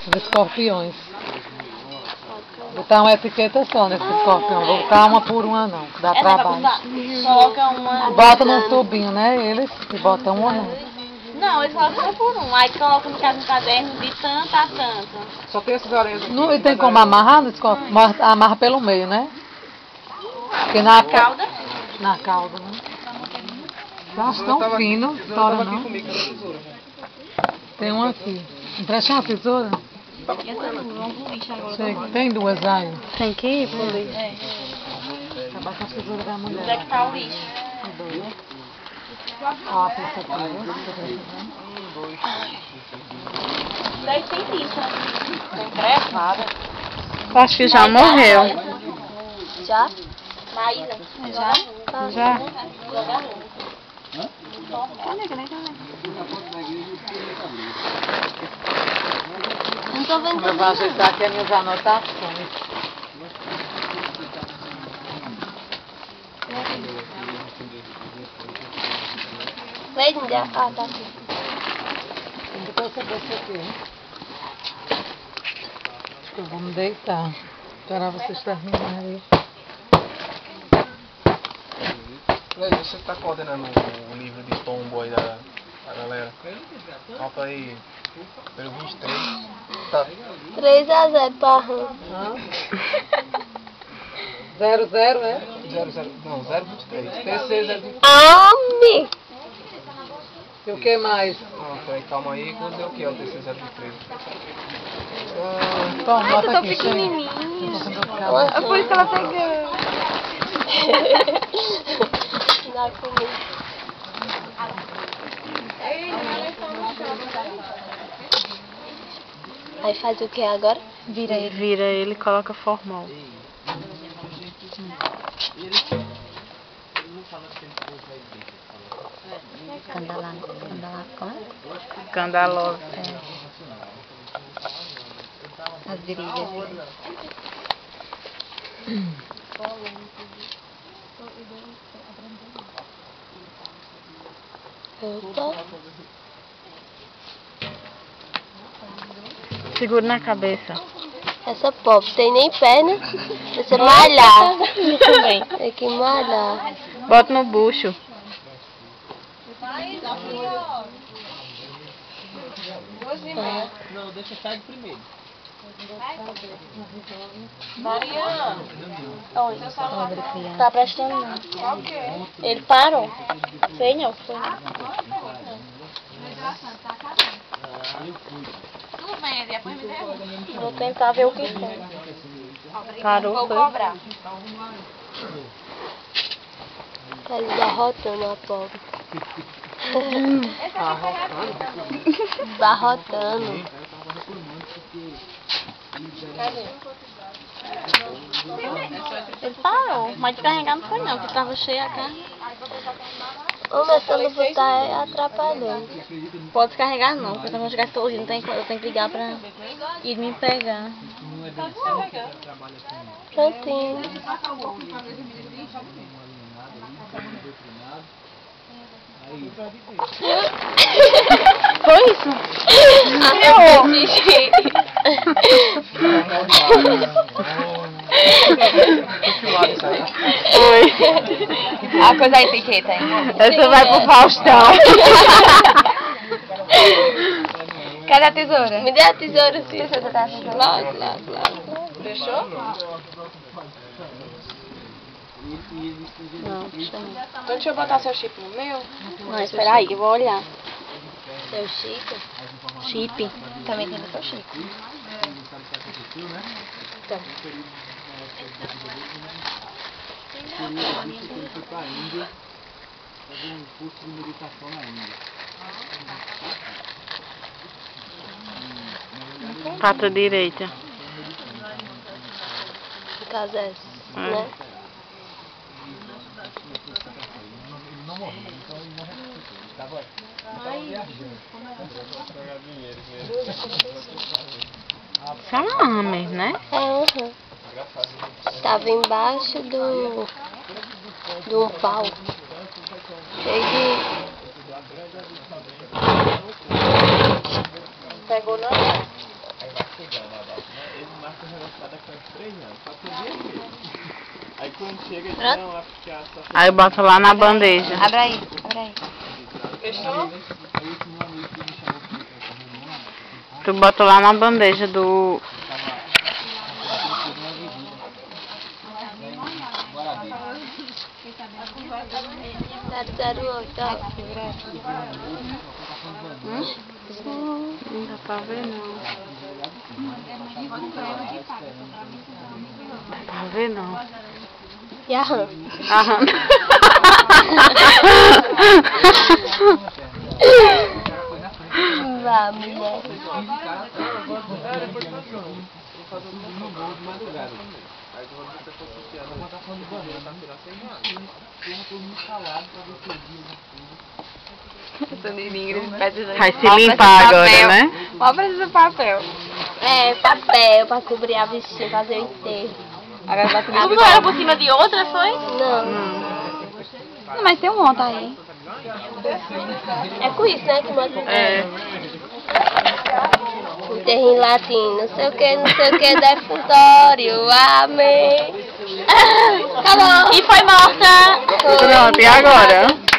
Os escorpiões. Vou botar uma etiqueta só nesse escorpião. Vou botar uma por uma não, que dá trabalho. Coloca uma. Bota num tubinho, né? Eles e bota uma não. Não, eles colocam uma por um. Aí coloca no caso um caderno de tanto a tanto. Só tem essas aranhas aqui. Não, e tem como amarrar no escorpião? Amarra pelo meio, né? Porque na Cauda? Na cauda, né? Tá tão fino, estoura não. Tem uma aqui. Empresta uma tesoura? Chega. Tem duas aí. Tem que ir, polícia. Acabar com a tesoura da mulher. Onde é que tá o lixo? Ó, a peça aqui. Daí tem lixo. Tem crevada. Acho que já morreu. Já? Maísa? Já? Já. Não tô vendo. Eu vou ajeitar aqui as minhas anotações. Vem, ah, tá aqui. Depois você deixa aqui. Eu vou me deitar. Esperar vocês terminarem. E aí, você que tá coordenando o livro de tombo aí da galera? Falta aí pelo 23. Tá. 3-0 pra Ram. 0-0, é? 00, não, 023. TC 023. Homem! E o que mais? Não, peraí, calma aí, vou dizer o que é o TC 023. Toma, bota aqui. pequenininho. É por isso que ela pegou. Dá comigo. Aí faz o que agora? Vira ele e coloca formol. Candaló. As virilhas. Opa. Segura na cabeça. Essa pop tem nem perna. Precisa malhar. Tem que malhar. Bota no bucho. Não, deixa sair primeiro. Mariana. Tá prestando não. Ele parou. Sei não, foi não. Tudo bem, depois me derruba. Vou tentar ver o que foi. Parou, Vou foi. cobrar. Tá esbarrotando a pobre. Esbarrotando. Cadê? Ele parou, mas de carregar não foi não, porque tava cheia a carne. Ô, mas se eu não botar, atrapalhando. Pode descarregar não, porque se eu não chegar hoje, eu tenho que ligar pra ir me pegar. Prontinho. Foi isso? Foi. A coisa da etiqueta ainda. Essa vai pro Faustão. Cadê a tesoura? Me dê a tesoura, sim. Logo. Fechou? Não, deixa eu... Então deixa eu botar seu chip no meu. Não, espera aí, eu vou olhar. Seu chip? Chip. Também tem o seu chip. Então. Pata direita. No caso é essa, né? Salame, né? É, uhum. Tava embaixo de um pau. Cheio de... Pegou não? Aí bota lá na bandeja. Abre aí, abre aí. Tu bota lá na bandeja do... 008, ó. Não dá pra ver não. Dá pra ver não. E a RAM? Aham. Vá, mulher. Vai se limpar agora, né? Mal precisa de papel. É, papel pra cobrir a bichinha, fazer o enterro. Agora vai ter Uma era por cima de outra, foi? Não. Não, mas tem um monte aí. É com isso, né? Que manda É. enterro em latim. Não sei o que, defuntório. Amém. Acabou. E foi morta. Pronto, e agora?